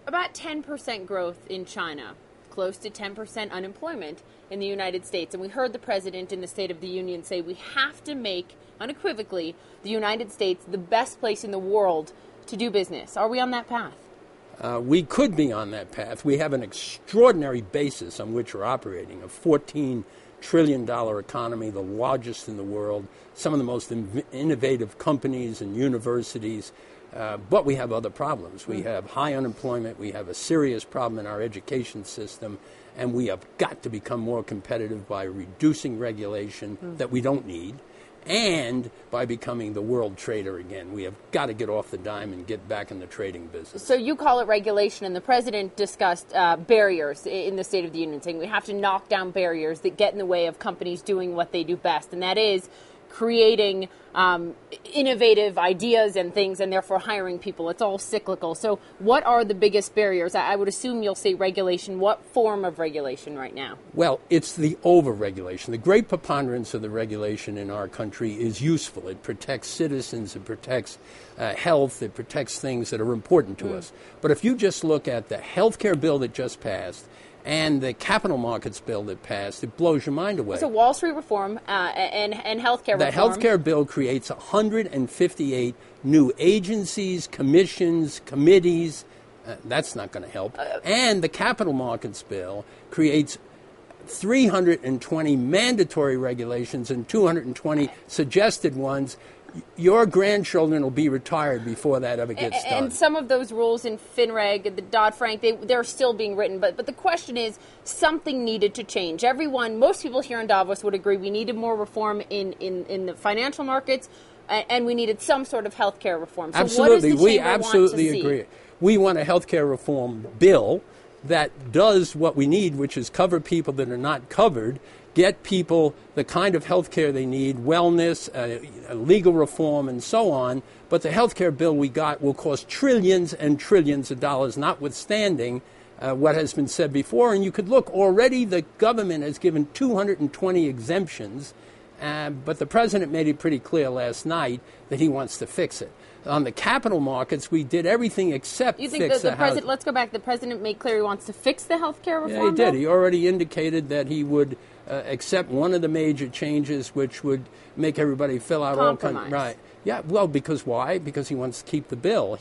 about 10% growth in China, close to 10% unemployment in the United States. And we heard the president in the State of the Union say we have to make, unequivocally, the United States the best place in the world to do business. Are we on that path? We could be on that path. We have an extraordinary basis on which we're operating, a $14 trillion economy, the largest in the world, some of the most innovative companies and universities. But we have other problems. We have high unemployment. We have a serious problem in our education system. And we have got to become more competitive by reducing regulation that we don't need and by becoming the world trader again. We have got to get off the dime and get back in the trading business. So you call it regulation, and the president discussed barriers in the State of the Union, saying we have to knock down barriers that get in the way of companies doing what they do best, and that is creating innovative ideas and things, and therefore hiring people. It's all cyclical. So what are the biggest barriers? I would assume you'll say regulation. What form of regulation right now? Well, it's the over-regulation. The great preponderance of the regulation in our country is useful. It protects citizens. It protects health. It protects things that are important to us. But if you just look at the health care bill that just passed and the capital markets bill that passed, it blows your mind away. So Wall Street reform and health care reform. The health care bill creates 158 new agencies, commissions, committees. That's not going to help. And the capital markets bill creates 320 mandatory regulations and 220 suggested ones. Your grandchildren will be retired before that ever gets done. And some of those rules in FinReg, the Dodd-Frank, they're still being written. But the question is, something needed to change. Most people here in Davos would agree we needed more reform in the financial markets, and we needed some sort of health care reform. So absolutely. What does the We chamber absolutely want to agree. See? We want a health care reform bill that does what we need, which is cover people that are not covered, get people the kind of health care they need, wellness, legal reform, and so on. But the health care bill we got will cost trillions and trillions of dollars, notwithstanding what has been said before. And you could look, already the government has given 220 exemptions, but the president made it pretty clear last night that he wants to fix it. On the capital markets, we did everything except you think fix the president, let's go back, the president made clear he wants to fix the health care reform Yeah, he did. bill? He already indicated that he would accept one of the major changes, which would make everybody fill out Compromise. Right. Yeah, well, because why? Because he wants to keep the bill.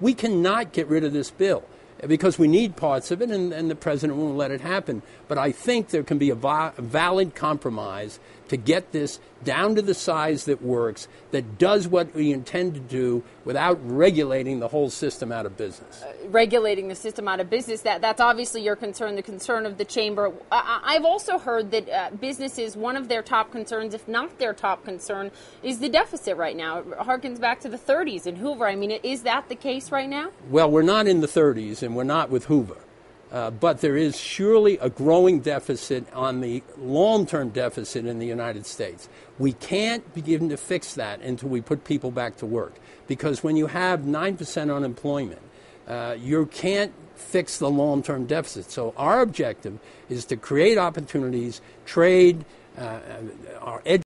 We cannot get rid of this bill because we need parts of it, and the president won't let it happen. But I think there can be a valid compromise to get this down to the size that works, that does what we intend to do without regulating the whole system out of business. Regulating the system out of business, that's obviously your concern, the concern of the chamber. I've also heard that businesses, one of their top concerns, if not their top concern, is the deficit right now. It harkens back to the 30s in Hoover. I mean, is that the case right now? Well, we're not in the 30s, and we're not with Hoover. But there is surely a growing deficit on the long-term deficit in the United States. We can't begin to fix that until we put people back to work. Because when you have 9% unemployment, you can't fix the long-term deficit. So our objective is to create opportunities, trade, our education.